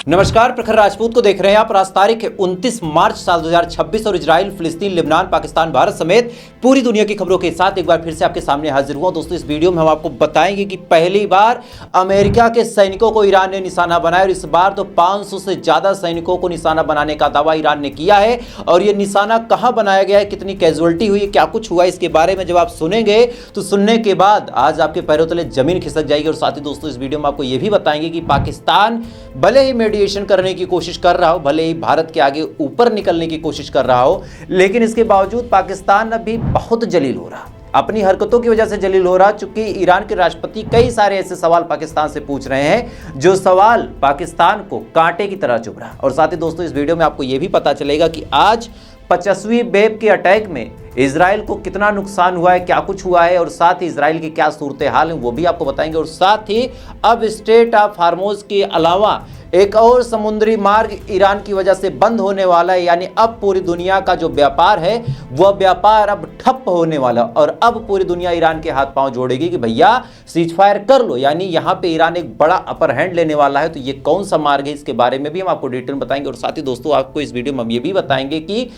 नमस्कार, प्रखर राजपूत को देख रहे हैं आप। आज तारीख 29 मार्च साल 2026 और इजराइल, फिलिस्तीन, लेबनान, पाकिस्तान, भारत समेत पूरी दुनिया की खबरों के साथ एक बार फिर से आपके सामने हाजिर हुआ। दोस्तों, इस वीडियो में हम आपको बताएंगे कि पहली बार अमेरिका के सैनिकों को ईरान ने निशाना बनाया और इस बार तो 500 से ज्यादा सैनिकों को निशाना बनाने का दावा ईरान ने किया है। और ये निशाना कहां बनाया गया है, कितनी कैजुअलिटी हुई, क्या कुछ हुआ, इसके बारे में जब आप सुनेंगे तो सुनने के बाद आज आपके पैरों तले जमीन खिसक जाएगी। और साथ ही दोस्तों, इस वीडियो में आपको यह भी बताएंगे कि पाकिस्तान भले ही मेडिएशन करने की कोशिश कर रहा हो, भले ही भारत के आगे ऊपर निकलने की कोशिश कर रहा हो, लेकिन इसके बावजूद पाकिस्तान अभी बहुत जलील हो रहा, अपनी हरकतों की वजह से जलील हो रहा। चूंकि ईरान के राष्ट्रपति कई सारे ऐसे सवाल पाकिस्तान से पूछ रहे हैं जो सवाल पाकिस्तान को कांटे की तरह चुभ रहा। और साथ ही दोस्तों, इस वीडियो में आपको यह भी पता चलेगा कि आज 50वीं वेव के अटैक में इजराइल को कितना नुकसान हुआ है, क्या कुछ हुआ है, और साथ ही इजराइल की क्या सूरत हाल है वो भी आपको बताएंगे। और साथ ही अब स्ट्रेट ऑफ हार्मोज के अलावा एक और समुद्री मार्ग ईरान की वजह से बंद होने वाला है, यानी अब पूरी दुनिया का जो व्यापार है वह व्यापार अब ठप होने वाला। और अब पूरी दुनिया ईरान के हाथ पांव जोड़ेगी कि भैया सीज फायर कर लो, यानी यहां पे ईरान एक बड़ा अपर हैंड लेने वाला है। तो ये कौन सा मार्ग है, इसके बारे में भी हम आपको डिटेल बताएंगे। और साथ ही दोस्तों, आपको इस वीडियो में हम ये भी बताएंगे कि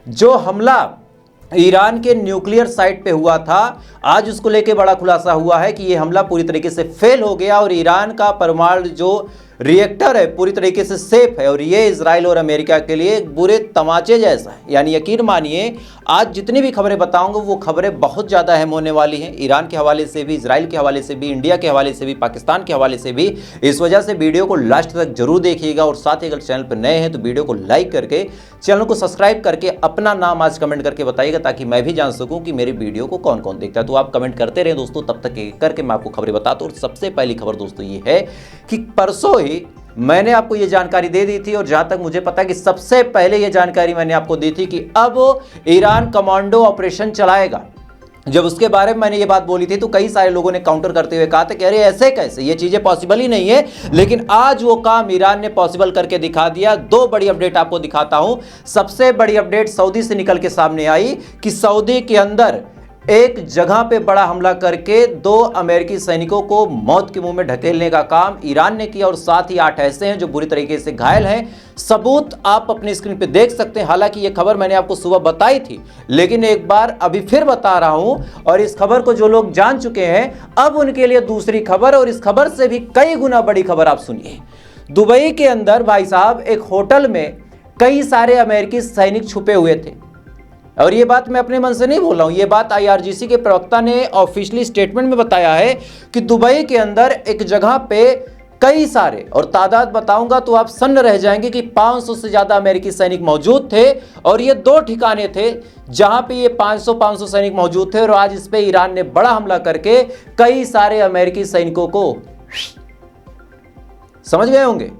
जो हमला ईरान के न्यूक्लियर साइट पे हुआ था, आज उसको लेके बड़ा खुलासा हुआ है कि यह हमला पूरी तरीके से फेल हो गया और ईरान का परमाणु जो रिएक्टर है पूरी तरीके से सेफ है। और ये इजराइल और अमेरिका के लिए एक बुरे तमाचे जैसा है। यानी यकीन मानिए, आज जितनी भी खबरें बताऊंगा वो खबरें बहुत ज़्यादा अहम होने वाली हैं, ईरान के हवाले से भी, इजराइल के हवाले से भी, इंडिया के हवाले से भी, पाकिस्तान के हवाले से भी। इस वजह से वीडियो को लास्ट तक जरूर देखिएगा। और साथ ही अगर चैनल पर नए हैं तो वीडियो को लाइक करके, चैनल को सब्सक्राइब करके अपना नाम आज कमेंट करके बताइएगा, ताकि मैं भी जान सकूँ कि मेरी वीडियो को कौन कौन देखता है। तो आप कमेंट करते रहे दोस्तों, तब तक एक करके मैं आपको खबरें बताता हूँ। और सबसे पहली खबर दोस्तों ये है कि परसों ही मैंने आपको यह जानकारी दे दी थी, और जहां तक मुझे पता है कि सबसे पहले यह जानकारी मैंने आपको दी थी कि अब ईरान कमांडो ऑपरेशन चलाएगा। जब उसके बारे में मैंने ये बात बोली थी तो कई सारे लोगों ने काउंटर करते हुए कहा था कि अरे ऐसे कैसे, ये चीजें पॉसिबल ही नहीं है। लेकिन आज वो काम ईरान ने पॉसिबल करके दिखा दिया। दो बड़ी अपडेट आपको दिखाता हूं। सबसे बड़ी अपडेट सऊदी से निकल के सामने आई कि सऊदी के अंदर एक जगह पे बड़ा हमला करके 2 अमेरिकी सैनिकों को मौत के मुंह में ढकेलने का काम ईरान ने किया। और साथ ही 8 ऐसे हैं जो बुरी तरीके से घायल हैं। सबूत आप अपने स्क्रीन पे देख सकते हैं। हालांकि ये खबर मैंने आपको सुबह बताई थी, लेकिन एक बार अभी फिर बता रहा हूं। और इस खबर को जो लोग जान चुके हैं, अब उनके लिए दूसरी खबर, और इस खबर से भी कई गुना बड़ी खबर आप सुनिए। दुबई के अंदर भाई साहब एक होटल में कई सारे अमेरिकी सैनिक छुपे हुए थे। और ये बात मैं अपने मन से नहीं बोल रहा हूं, ये बात IRGC के प्रवक्ता ने ऑफिशियली स्टेटमेंट में बताया है कि दुबई के अंदर एक जगह पे कई सारे, और तादाद बताऊंगा तो आप सन्न रह जाएंगे कि 500 से ज्यादा अमेरिकी सैनिक मौजूद थे। और ये 2 ठिकाने थे जहां पे ये 500 सैनिक मौजूद थे। और आज इस पे ईरान ने बड़ा हमला करके कई सारे अमेरिकी सैनिकों को, समझ गए होंगे।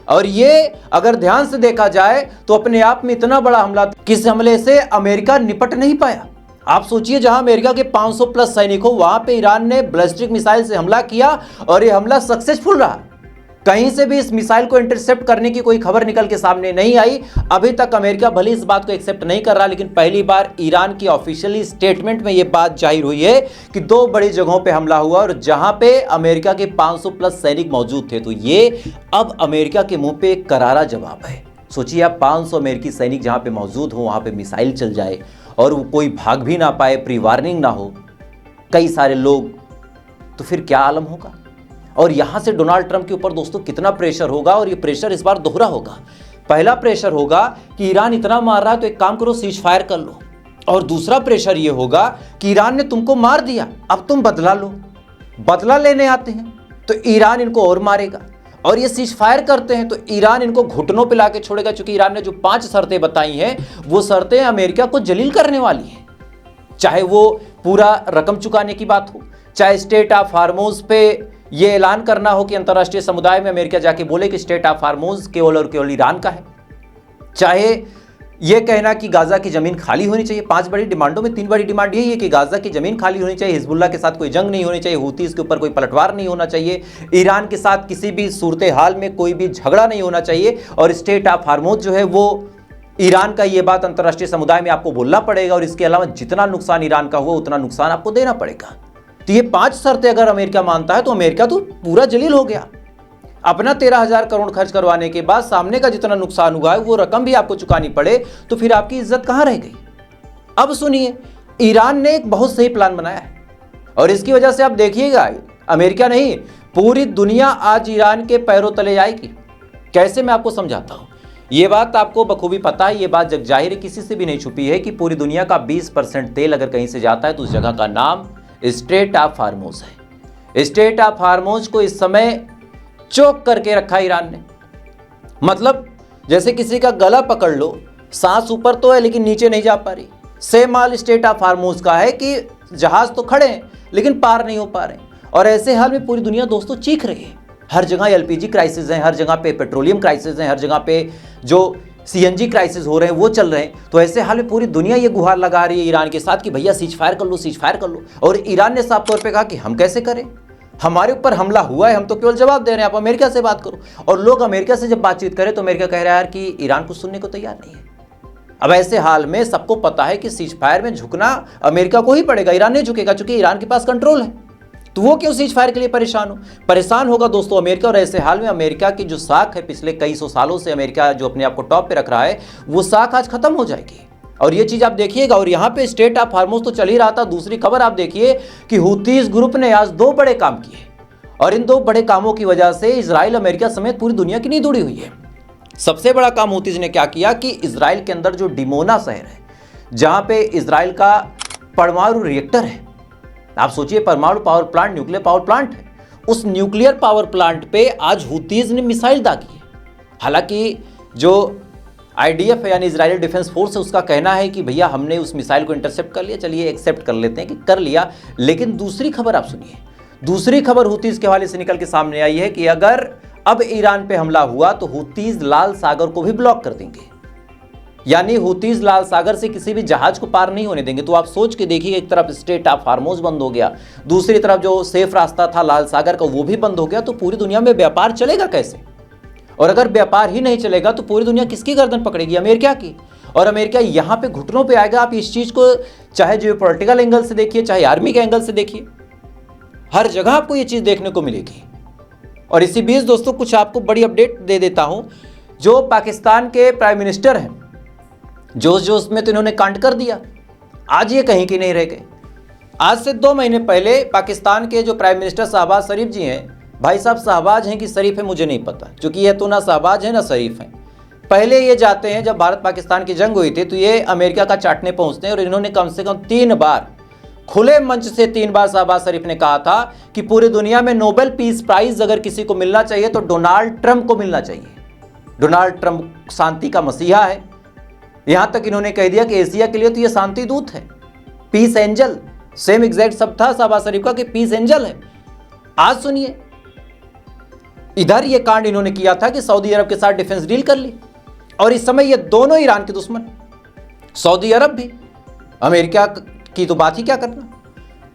और ये अगर ध्यान से देखा जाए तो अपने आप में इतना बड़ा हमला, किस हमले से अमेरिका निपट नहीं पाया। आप सोचिए, जहां अमेरिका के 500 प्लस सैनिक हो, वहां पे ईरान ने बैलिस्टिक मिसाइल से हमला किया और ये हमला सक्सेसफुल रहा। कहीं से भी इस मिसाइल को इंटरसेप्ट करने की कोई खबर निकल के सामने नहीं आई। अभी तक अमेरिका भले इस बात को एक्सेप्ट नहीं कर रहा, लेकिन पहली बार ईरान की ऑफिशियली स्टेटमेंट में यह बात जाहिर हुई है कि 2 बड़ी जगहों पे हमला हुआ और जहां पे अमेरिका के 500 प्लस सैनिक मौजूद थे। तो ये अब अमेरिका के मुंह पे एक करारा जवाब है। सोचिए आप, 500 अमेरिकी सैनिक जहां पे मौजूद हो, वहां पे मिसाइल चल जाए और वो कोई भाग भी ना पाए, प्री वार्निंग ना हो, कई सारे लोग, तो फिर क्या आलम होगा। और यहां से डोनाल्ड ट्रंप के ऊपर दोस्तों कितना प्रेशर होगा। और ये प्रेशर इस बार दोहरा होगा। पहला प्रेशर होगा कि ईरान इतना मार रहा है तो एक काम करो, सीज फायर कर लो। और दूसरा प्रेशर ये होगा कि ईरान ने तुमको मार दिया, अब तुम बदला लो। बदला लेने आते हैं तो ईरान इनको और मारेगा। और ये सीज फायर करते हैं तो ईरान इनको घुटनों पे लाके छोड़ेगा। क्योंकि ईरान ने जो 5 शर्तें बताई हैं, वो शर्तें अमेरिका को जलील करने वाली हैं। चाहे वो पूरा रकम चुकाने की बात हो, चाहे स्टेट ऑफ हार्मोज पे ये ऐलान करना हो कि अंतर्राष्ट्रीय समुदाय में अमेरिका जाके बोले कि स्टेट ऑफ हार्मोज केवल और केवल ईरान का है, चाहे ये कहना कि गाजा की जमीन खाली होनी चाहिए। 5 बड़ी डिमांडों में 3 बड़ी डिमांड यही है कि गाजा की जमीन खाली होनी चाहिए, हिजबुल्लाह के साथ कोई जंग नहीं होनी चाहिए, हूतीस के ऊपर कोई पलटवार नहीं होना चाहिए, ईरान के साथ किसी भी सूरत हाल में कोई भी झगड़ा नहीं होना चाहिए। और स्टेट ऑफ हार्मोज जो है वो ईरान का, ये बात अंतर्राष्ट्रीय समुदाय में आपको बोलना पड़ेगा। और इसके अलावा जितना नुकसान ईरान का हुआ उतना नुकसान आपको देना पड़ेगा। तो ये 5 शर्तें अगर अमेरिका मानता है तो अमेरिका तो पूरा जलील हो गया। अपना 13,000 करोड़ खर्च करवाने के बाद सामने का जितना नुकसान हुआ है वो रकम भी आपको चुकानी पड़े तो फिर आपकी इज्जत कहां रह गई। अब सुनिए, ईरान ने एक बहुत सही प्लान बनाया है और इसकी वजह से आप देखिएगा अमेरिका नहीं पूरी दुनिया आज ईरान के पैरों तले जाएगी। कैसे, मैं आपको समझाता हूं। ये बात आपको बखूबी पता है, ये बात जग जाहिर है, किसी से भी नहीं छुपी है कि पूरी दुनिया का 20% तेल अगर कहीं से जाता है तो उस जगह का नाम स्ट्रेट ऑफ हार्मोज है। स्ट्रेट ऑफ हार्मोज को इस समय चोक करके रखा ईरान ने। मतलब जैसे किसी का गला पकड़ लो, सांस ऊपर तो है लेकिन नीचे नहीं जा पा रही, सेम हाल स्ट्रेट ऑफ हार्मोज का है कि जहाज तो खड़े हैं लेकिन पार नहीं हो पा रहे। और ऐसे हाल में पूरी दुनिया दोस्तों चीख रही है। हर जगह एलपीजी क्राइसिस है, हर जगह पे पेट्रोलियम क्राइसिस है, हर जगह पे जो सीएनजी क्राइसिस हो रहे हैं वो चल रहे हैं। तो ऐसे हाल में पूरी दुनिया ये गुहार लगा रही है ईरान के साथ कि भैया सीज फायर कर लो, सीज फायर कर लो। और ईरान ने साफ तौर पे कहा कि हम कैसे करें, हमारे ऊपर हमला हुआ है, हम तो केवल जवाब दे रहे हैं, आप अमेरिका से बात करो। और लोग अमेरिका से जब बातचीत करें तो अमेरिका कह रहा है यार कि ईरान को सुनने को तैयार नहीं है। अब ऐसे हाल में सबको पता है कि सीज फायर में झुकना अमेरिका को ही पड़ेगा, ईरान नहीं झुकेगा, क्योंकि ईरान के पास कंट्रोल है। तो वो क्यों सीज फायर के लिए परेशान होगा दोस्तों अमेरिका। और ऐसे हाल में अमेरिका की जो साख है, पिछले कई सौ सालों से अमेरिका जो अपने आप को टॉप पे रख रहा है, वो साख आज खत्म हो जाएगी। और ये चीज आप देखिएगा। और यहाँ पे स्ट्रेट ऑफ हार्मोज तो चल ही रहा था। दूसरी खबर आप देखिए कि हुतीज ग्रुप ने आज 2 बड़े काम किए और इन 2 बड़े कामों की वजह से इजराइल अमेरिका समेत पूरी दुनिया की नींद उड़ी हुई है। सबसे बड़ा काम हुतीज ने क्या किया कि इजराइल के अंदर जो डिमोना शहर है, जहां पे इजराइल का परमाणु रिएक्टर है, आप सोचिए परमाणु power plant, nuclear power plant है, उस न्यूक्लियर पावर प्लांट पे आज हुतीज ने मिसाइल दागी है। हालांकि जो आईडीएफ है यानी इजरायली डिफेंस फोर्स है, उसका कहना है कि भैया हमने उस मिसाइल को इंटरसेप्ट कर लिया। चलिए एक्सेप्ट कर लेते हैं कि कर लिया, लेकिन दूसरी खबर आप सुनिए। दूसरी खबर हुतीज के हवाले से निकल के सामने आई है कि अगर अब ईरान पे हमला हुआ तो हुतीज लाल सागर को भी ब्लॉक कर देंगे, यानी हुतीज लाल सागर से किसी भी जहाज को पार नहीं होने देंगे। तो आप सोच के देखिए, एक तरफ स्ट्रेट ऑफ हार्मोज बंद हो गया, दूसरी तरफ जो सेफ रास्ता था लाल सागर का वो भी बंद हो गया। तो पूरी दुनिया में व्यापार चलेगा कैसे? और अगर व्यापार ही नहीं चलेगा तो पूरी दुनिया किसकी गर्दन पकड़ेगी? अमेरिका की। और अमेरिका यहां पे घुटनों पे आएगा। आप इस चीज को चाहे जियोपॉलिटिकल एंगल से देखिए, चाहे आर्मी के एंगल से देखिए, हर जगह आपको ये चीज देखने को मिलेगी। और इसी बीच दोस्तों कुछ आपको बड़ी अपडेट दे देता हूं। जो पाकिस्तान के प्राइम मिनिस्टर हैं, जोश जोश में तो इन्होंने कांड कर दिया, आज ये कहीं की नहीं रह गए। आज से 2 महीने पहले पाकिस्तान के जो प्राइम मिनिस्टर शहबाज शरीफ जी हैं, भाई साहब शहबाज हैं कि शरीफ है मुझे नहीं पता, क्योंकि ये तो ना शहबाज है ना शरीफ हैं। पहले ये जाते हैं, जब भारत पाकिस्तान की जंग हुई थी तो ये अमेरिका का चाटने पहुंचते हैं। और इन्होंने कम से कम 3 बार खुले मंच से 3 बार शहबाज शरीफ ने कहा था कि पूरी दुनिया में नोबेल पीस प्राइज अगर किसी को मिलना चाहिए तो डोनाल्ड ट्रंप को मिलना चाहिए। डोनाल्ड ट्रंप शांति का मसीहा है। यहां तक इन्होंने कह दिया कि एशिया के लिए तो ये शांति दूत है, पीस एंजल। सेम एग्जैक्ट सब था शहबाज शरीफ का कि पीस एंजल है। आज सुनिए, इधर ये कांड इन्होंने किया था कि सऊदी अरब के साथ डिफेंस डील कर ली, और इस समय ये दोनों ईरान के दुश्मन, सऊदी अरब भी, अमेरिका की तो बात ही क्या करना।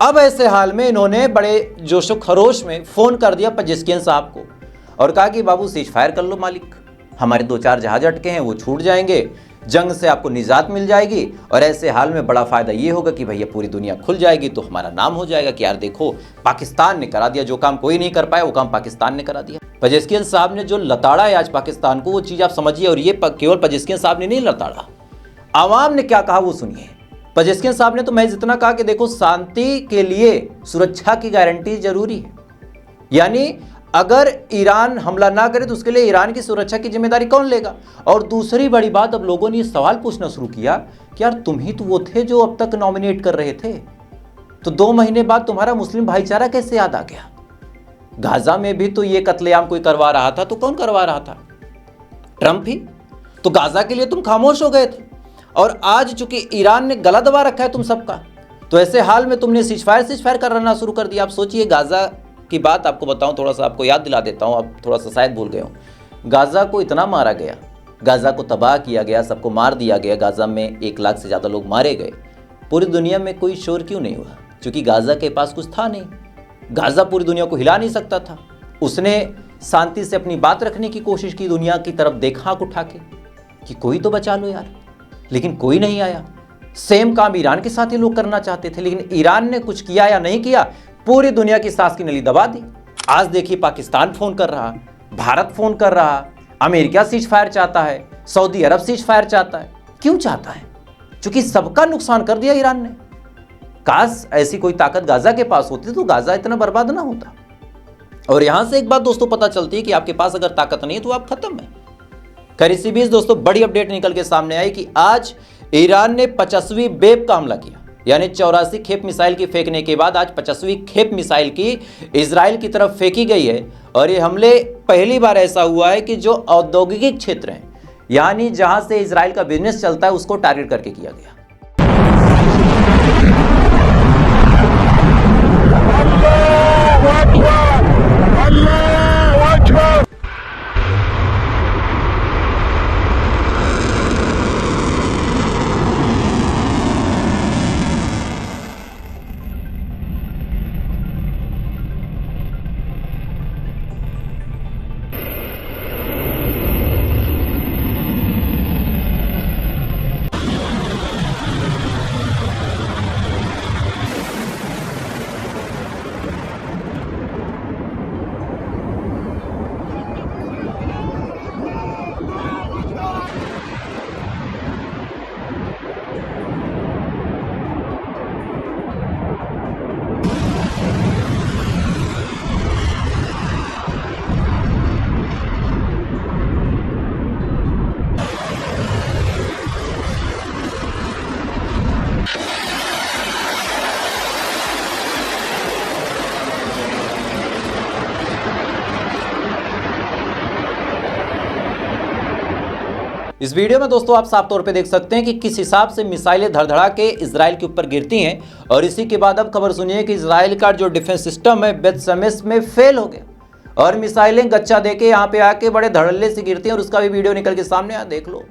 अब ऐसे हाल में इन्होंने बड़े जोशो खरोश में फोन कर दिया पेजेस्कियन साहब को और कहा कि बाबू सीज फायर कर लो मालिक, हमारे 2-4 जहाज अटके हैं वो छूट जाएंगे, जंग से आपको निजात मिल जाएगी। और ऐसे हाल में बड़ा फायदा ये होगा कि भैया पूरी दुनिया खुल जाएगी, तो हमारा नाम हो जाएगा कि यार देखो पाकिस्तान ने करा दिया, जो काम कोई नहीं कर पाया वो काम पाकिस्तान ने करा दिया। पेजेस्कियन साहब ने जो लताड़ा है आज पाकिस्तान को, वो चीज़ आप समझिए। और ये केवल पेजेस्कियन साहब ने नहीं लताड़ा, आवाम ने क्या कहा वो सुनिए। पेजेस्कियन साहब ने तो मैं जितना कहा कि देखो शांति के लिए सुरक्षा की गारंटी जरूरी है, यानी अगर ईरान हमला ना करे तो उसके लिए ईरान की सुरक्षा की जिम्मेदारी कौन लेगा। और दूसरी बड़ी बात, अब लोगों ने ये सवाल पूछना शुरू किया कि यार तुम ही तो वो थे जो अब तक नॉमिनेट कर रहे थे, तो 2 महीने बाद तुम्हारा मुस्लिम भाईचारा कैसे याद आ गया? गाजा में भी तो ये कत्लेआम कोई करवा रहा था, तो कौन करवा रहा था? ट्रंप ही। तो गाजा के लिए तुम खामोश हो गए थे, और आज चूंकि ईरान ने गला दबा रखा है तुम सबका, तो ऐसे हाल में तुमने सीज फायर करना शुरू कर दिया। आप सोचिए, गाजा की बात आपको बताऊं, थोड़ा सा आपको याद दिला देता हूं, आप थोड़ा सा शायद भूल गए हो। गाजा को इतना मारा गया, गाजा को तबाह किया गया, सबको मार दिया गया। गाजा में 1 लाख से ज़्यादा लोग मारे गए। पूरी दुनिया में कोई शोर क्यों नहीं हुआ? क्योंकि गाजा के पास कुछ था नहीं। गाजा पूरी दुनिया को हिला नहीं सकता था। उसने शांति से अपनी बात रखने की कोशिश की, दुनिया की तरफ देखा आँख उठा के कि कोई तो बचा लो यार, लेकिन कोई नहीं आया। सेम काम ईरान के साथ ही लोग करना चाहते थे, लेकिन ईरान ने कुछ किया या नहीं किया, पूरी दुनिया की सांस की नली दबा दी। आज देखिए पाकिस्तान फोन कर रहा, भारत फोन कर रहा, अमेरिका सीज फायर चाहता है, सऊदी अरब सीज फायर चाहता है। क्यों चाहता है? क्योंकि सबका नुकसान कर दिया ईरान ने। काश ऐसी कोई ताकत गाजा के पास होती तो गाजा इतना बर्बाद ना होता। और यहां से एक बात दोस्तों पता चलती है कि आपके पास अगर ताकत नहीं है तो आप खत्म है। खैर इसी बीच दोस्तों बड़ी अपडेट निकल के सामने आई कि आज ईरान ने 50वीं वेव का हमला किया, यानी 84 खेप मिसाइल की फेंकने के बाद आज 50वीं खेप मिसाइल की इजराइल की तरफ फेंकी गई है। और ये हमले पहली बार ऐसा हुआ है कि जो औद्योगिक क्षेत्र हैं, यानी जहां से इजराइल का बिजनेस चलता है, उसको टारगेट करके किया गया। इस वीडियो में दोस्तों आप साफ तौर पे देख सकते हैं कि किस हिसाब से मिसाइलें धड़धड़ा के इजराइल के ऊपर गिरती हैं। और इसी के बाद अब खबर सुनिए कि इजराइल का जो डिफेंस सिस्टम है बेतसमेस में फेल हो गया और मिसाइलें गच्चा देके यहाँ पे आके बड़े धड़ल्ले से गिरती हैं। और उसका भी वीडियो निकल के सामने आ, देख लो।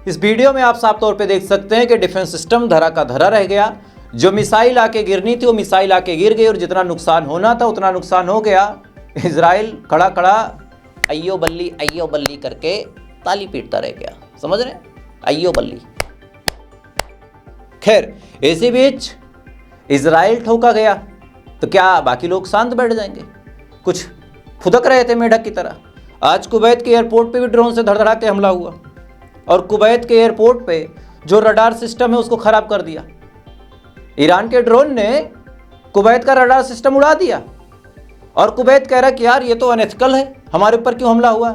इस वीडियो में आप साफ तौर पे देख सकते हैं कि डिफेंस सिस्टम धरा का धरा रह गया। जो मिसाइल आके गिरनी थी वो मिसाइल आके गिर गई और जितना नुकसान होना था उतना नुकसान हो गया। इजराइल खड़ा खड़ा अय्यो बल्ली करके ताली पीटता रह गया। समझ रहे? अय्यो बल्ली। खैर इसी बीच इजराइल ठोका गया तो क्या बाकी लोग शांत बैठ जाएंगे? कुछ फुदक रहे थे मेढक की तरह। आज कुवैत के एयरपोर्ट पे भी ड्रोन से धड़धड़ा के हमला हुआ और कुवैत के एयरपोर्ट पे जो रडार सिस्टम है उसको खराब कर दिया। ईरान के ड्रोन ने कुवैत का रडार सिस्टम उड़ा दिया और कुवैत कह रहा कि यार ये तो अनएथिकल है, हमारे ऊपर क्यों हमला हुआ?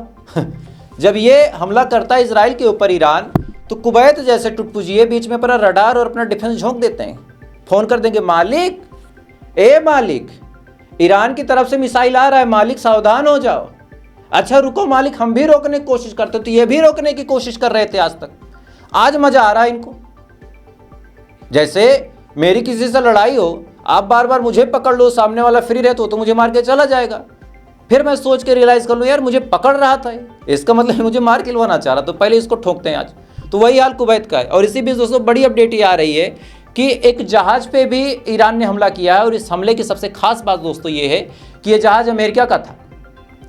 जब ये हमला करता है इजराइल के ऊपर ईरान, तो कुवैत जैसे टुटपुजिए बीच में अपना रडार और अपना डिफेंस झोंक देते हैं। फोन कर देंगे, मालिक ए मालिक, ईरान की तरफ से मिसाइल आ रहा है, मालिक सावधान हो जाओ। अच्छा रुको मालिक, हम भी रोकने की कोशिश करते, तो ये भी रोकने की कोशिश कर रहे थे आज तक। आज मजा आ रहा है इनको। जैसे मेरी किसी से लड़ाई हो, आप बार बार मुझे पकड़ लो, सामने वाला फ्री रहे तो मुझे मार के चला जाएगा। फिर मैं सोच के रियलाइज कर लूँ यार मुझे पकड़ रहा था, इसका मतलब मुझे मार के लवाना चाह रहा, तो पहले इसको ठोकते हैं आज। तो वही हाल कुवैत का है। और इसी बीच दोस्तों बड़ी अपडेट ये आ रही है कि एक जहाज पे भी ईरान ने हमला किया है। और इस हमले की सबसे खास बात दोस्तों ये है कि ये जहाज अमेरिका का था।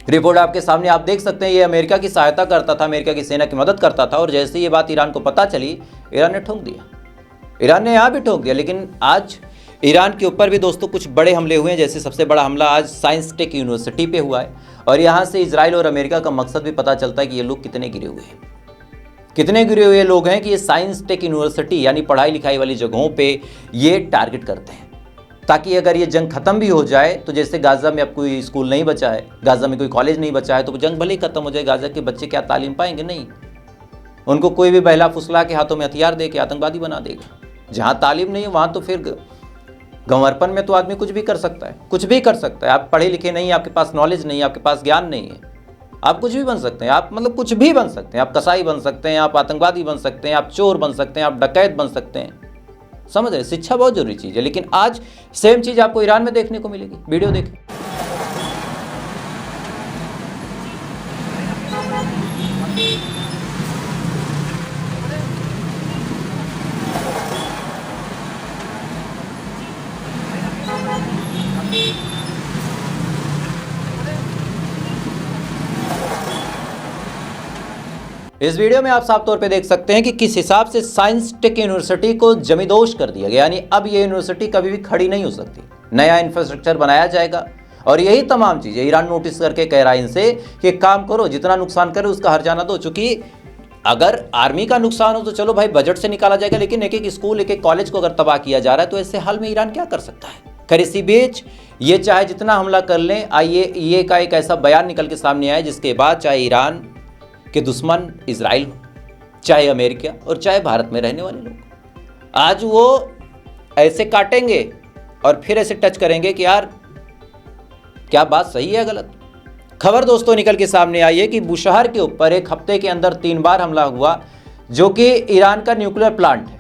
रिपोर्ट आपके सामने आप देख सकते हैं, ये अमेरिका की सहायता करता था, अमेरिका की सेना की मदद करता था। और जैसे ये बात ईरान को पता चली, ईरान ने ठोक दिया। ईरान ने यहाँ भी ठोक दिया। लेकिन आज ईरान के ऊपर भी दोस्तों कुछ बड़े हमले हुए हैं। जैसे सबसे बड़ा हमला आज साइंस टेक यूनिवर्सिटी पे हुआ है। और यहाँ से इजराइल और अमेरिका का मकसद भी पता चलता है कि ये लोग कितने गिरे हुए हैं, कितने गिरे हुए लोग हैं कि ये साइंस टेक यूनिवर्सिटी यानी पढ़ाई लिखाई वाली जगहों पे ये टारगेट करते हैं, ताकि अगर ये जंग खत्म भी हो जाए तो जैसे गाजा में अब कोई स्कूल नहीं बचा है, गाजा में कोई कॉलेज नहीं बचा है, तो जंग भले ही खत्म हो जाए, गाजा के बच्चे क्या तालीम पाएंगे? नहीं। उनको कोई भी बहला फुसला के हाथों में हथियार दे के आतंकवादी बना देगा। जहाँ तालीम नहीं है वहाँ तो फिर गंवारपन में तो आदमी कुछ भी कर सकता है, कुछ भी कर सकता है। आप पढ़े लिखे नहीं, आपके पास नॉलेज नहीं, आपके पास ज्ञान नहीं है, आप कुछ भी बन सकते हैं। आप मतलब कुछ भी बन सकते हैं। आप कसाई बन सकते हैं, आप आतंकवादी बन सकते हैं, आप चोर बन सकते हैं, आप डकैत बन सकते हैं, समझ रहे, शिक्षा बहुत जरूरी चीज़ है। लेकिन आज सेम चीज़ आपको ईरान में देखने को मिलेगी। वीडियो देखें। इस वीडियो में आप साफ तौर पे देख सकते हैं कि किस हिसाब से साइंस टेक यूनिवर्सिटी को जमींदोज कर दिया गया, यानी अब ये यूनिवर्सिटी कभी भी खड़ी नहीं हो सकती। नया इंफ्रास्ट्रक्चर बनाया जाएगा और यही तमाम चीज़ें ईरान नोटिस करके कह रहा है इनसे कि काम करो, जितना नुकसान करे उसका हर्जाना दो। चूंकि अगर आर्मी का नुकसान हो तो चलो भाई बजट से निकाला जाएगा, लेकिन एक एक स्कूल एक एक कॉलेज को अगर तबाह किया जा रहा है तो ऐसे हाल में ईरान क्या कर सकता है। खैर इसी बीच ये चाहे जितना हमला कर लें, आइए ये का एक ऐसा बयान निकल के सामने आया जिसके बाद चाहे ईरान कि दुश्मन इजराइल हो, चाहे अमेरिका और चाहे भारत में रहने वाले लोग, आज वो ऐसे काटेंगे और फिर ऐसे टच करेंगे कि यार क्या बात सही है गलत। खबर दोस्तों निकल के सामने आई है कि बुशहर के ऊपर एक हफ्ते के अंदर 3 बार हमला हुआ, जो कि ईरान का न्यूक्लियर प्लांट है।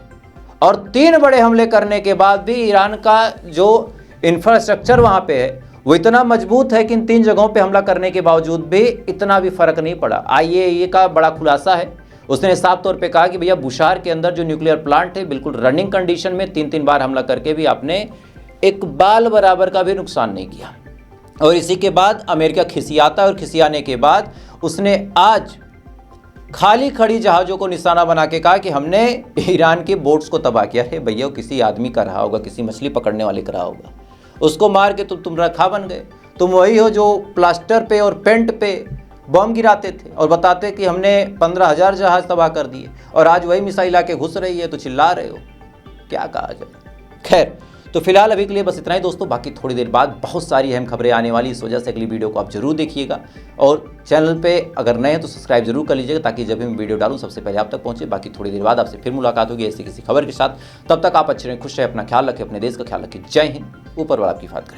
और 3 बड़े हमले करने के बाद भी ईरान का जो इंफ्रास्ट्रक्चर वहाँ पे है वो इतना मजबूत है कि इन 3 जगहों पे हमला करने के बावजूद भी इतना भी फर्क नहीं पड़ा। आईएईए का बड़ा खुलासा है, उसने साफ तौर पे कहा कि भैया बुशहर के अंदर जो न्यूक्लियर प्लांट है बिल्कुल रनिंग कंडीशन में, 3 बार हमला करके भी आपने एक बाल बराबर का भी नुकसान नहीं किया। और इसी के बाद अमेरिका खिसियाता है और खिसियाने के बाद उसने आज खाली खड़ी जहाज़ों को निशाना बना के कहा कि हमने ईरान के बोट्स को तबाह किया है। भैया किसी आदमी का रहा होगा, किसी मछली पकड़ने वाले का रहा होगा, उसको मार के तुम रखा बन गए। तुम वही हो जो प्लास्टर पे और पेंट पे बम गिराते थे और बताते कि हमने 15,000 जहाज तबाह कर दिए, और आज वही मिसाइल आके घुस रही है तो चिल्ला रहे हो, क्या कहा जाए। खैर तो फिलहाल अभी के लिए बस इतना ही दोस्तों, बाकी थोड़ी देर बाद बहुत सारी अहम खबरें आने वाली, इस वजह से अगली वीडियो को आप जरूर देखिएगा। और चैनल पे अगर नए हैं तो सब्सक्राइब जरूर कर लीजिएगा ताकि जब भी मैं वीडियो डालूं सबसे पहले आप तक पहुंचे। बाकी थोड़ी देर बाद आपसे फिर मुलाकात होगी ऐसी किसी खबर के साथ। तब तक आप अच्छे रहें, खुश रहें, अपना ख्याल रखें, अपने देश का ख्याल रखें। जय हिंद, ऊपर वाला आपकी बात करें।